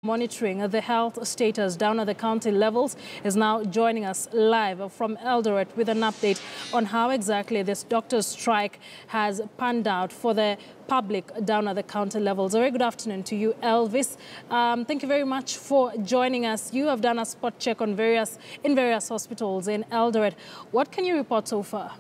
Monitoring the health status down at the county levels is now joining us live from Eldoret with an update on how exactly this doctor's strike has panned out for the public down at the county levels. A very good afternoon to you, Elvis. Thank you very much for joining us. You have done a spot check on various hospitals in Eldoret. What can you report so far?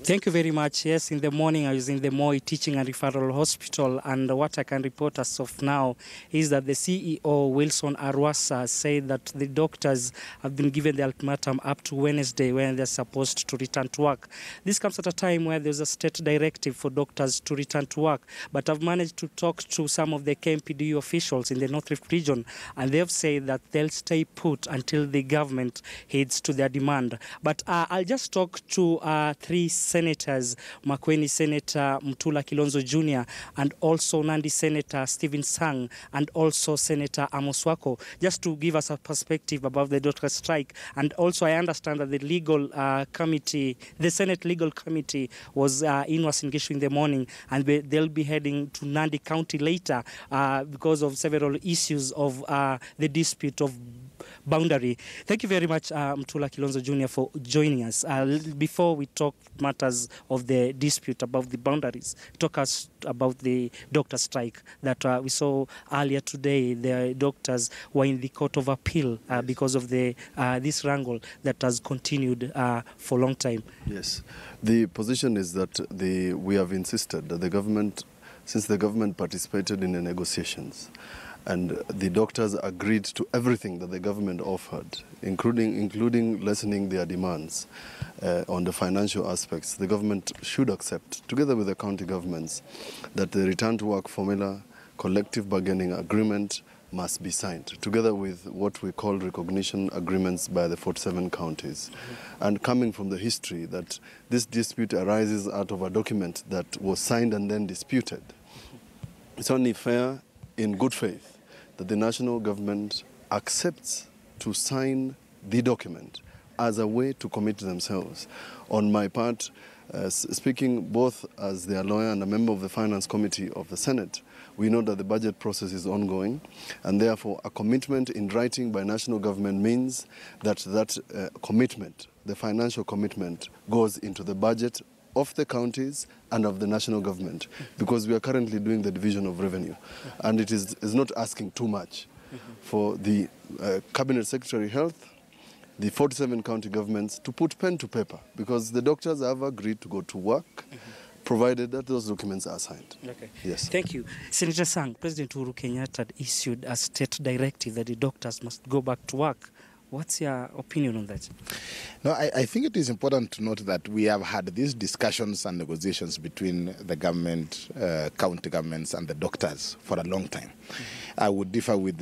Thank you very much. Yes, in the morning I was in the Moi Teaching and Referral Hospital, and what I can report as of now is that the CEO, Wilson Arwasa, said that the doctors have been given the ultimatum up to Wednesday when they're supposed to return to work. This comes at a time where there's a state directive for doctors to return to work, but I've managed to talk to some of the KMPDU officials in the North Rift region, and they've said that they'll stay put until the government heeds to their demand. But I'll just talk to three senators, Makueni Senator Mutula Kilonzo Jr., and also Nandi Senator Stephen Sang, and also Senator Amos Wako, just to give us a perspective about the doctor strike. And also I understand that the legal committee, the Senate Legal Committee was in Uasin Gishu in the morning, and they'll be heading to Nandi County later because of several issues of the dispute of boundary. Thank you very much, Mutula Kilonzo Jr., for joining us. Before we talk matters of the dispute about the boundaries, talk us about the doctor strike that we saw earlier today. The doctors were in the Court of Appeal because of the this wrangle that has continued for a long time. Yes, the position is that we have insisted that the government, since the government participated in the negotiations, and the doctors agreed to everything that the government offered, including lessening their demands on the financial aspects. The government should accept, together with the county governments, that the return to work formula, collective bargaining agreement must be signed, together with what we call recognition agreements by the 47 counties. And coming from the history that this dispute arises out of a document that was signed and then disputed, it's only fair, in good faith, that the national government accepts to sign the document as a way to commit themselves. On my part, speaking both as their lawyer and a member of the Finance Committee of the Senate, we know that the budget process is ongoing, and therefore a commitment in writing by national government means that commitment, the financial commitment, goes into the budget of the counties and of the national government, because we are currently doing the division of revenue, and it is not asking too much for the Cabinet Secretary Health, the 47 county governments to put pen to paper, because the doctors have agreed to go to work, provided that those documents are signed. Okay. Yes. Thank you. Senator Sang, President Uhuru Kenyatta had issued a state directive that the doctors must go back to work. What's your opinion on that? No, I think it is important to note that we have had these discussions and negotiations between the government, county governments and the doctors for a long time. I would differ with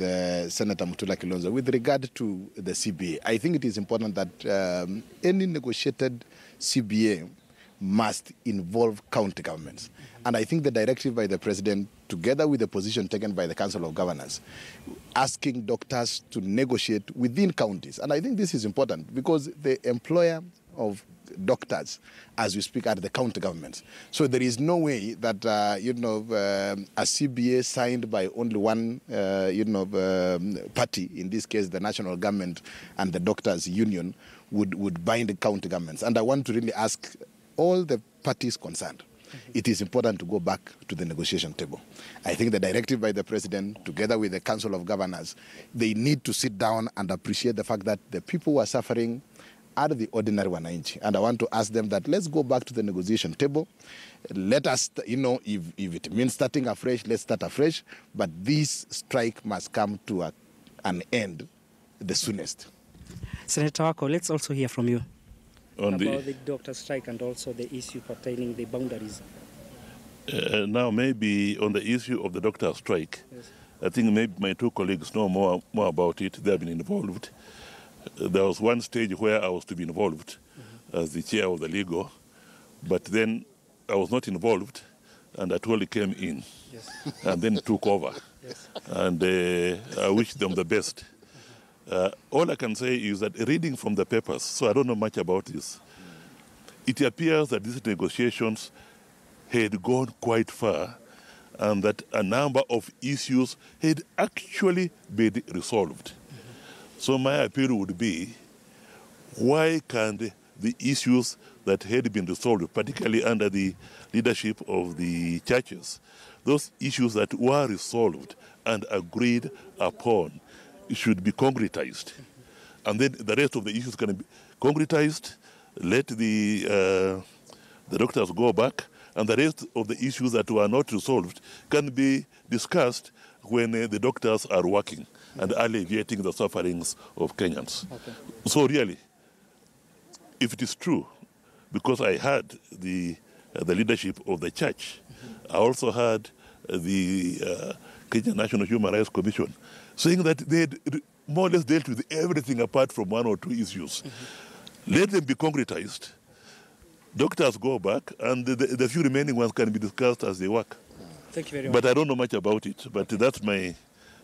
Senator Mutula Kilonzo with regard to the CBA. I think it is important that any negotiated CBA must involve county governments. And I think the directive by the President, together with the position taken by the Council of Governors, asking doctors to negotiate within counties. And I think this is important because the employer of doctors, as we speak, are the county governments. So there is no way that, a CBA signed by only one, party, in this case the national government and the doctors' union, would bind the county governments. And I want to really ask all the parties concerned, it is important to go back to the negotiation table. I think the directive by the President, together with the Council of Governors, they need to sit down and appreciate the fact that the people who are suffering are the ordinary wananchi. And I want to ask them that let's go back to the negotiation table. Let us, if it means starting afresh, let's start afresh. But this strike must come to an end the soonest. Senator Wako, let's also hear from you on about the doctor strike and also the issue pertaining the boundaries. Now, maybe on the issue of the doctor strike, yes. I think maybe my two colleagues know more about it. They have been involved. There was one stage where I was to be involved as the chair of the legal, but then I was not involved, and Atwoli came in and then took over. Yes. And I wish them the best. All I can say is that reading from the papers, so I don't know much about this, it appears that these negotiations had gone quite far and that a number of issues had actually been resolved. So my appeal would be, why can't the issues that had been resolved, particularly under the leadership of the churches, those issues that were resolved and agreed upon should be concretized. And then the rest of the issues can be concretized, let the doctors go back, and the rest of the issues that were not resolved can be discussed when the doctors are working and alleviating the sufferings of Kenyans. Okay. So really, if it is true, because I heard the leadership of the church, I also heard the Kenya National Human Rights Commission saying that they had more or less dealt with everything apart from one or two issues. Let them be concretized. Doctors go back, and the few remaining ones can be discussed as they work. Thank you very much. But I don't know much about it, but that's my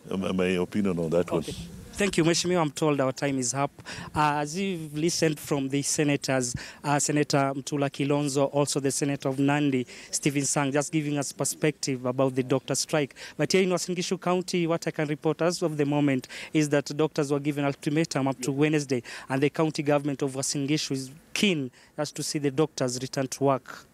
opinion on that one. Thank you, Mheshimiwa. I'm told our time is up. As you've listened from the senators, Senator Mutula Kilonzo, also the Senator of Nandi, Stephen Sang, just giving us perspective about the doctor strike. But here in Uasin Gishu County, what I can report as of the moment is that doctors were given ultimatum up to Wednesday, and the county government of Uasin Gishu is keen just to see the doctors return to work.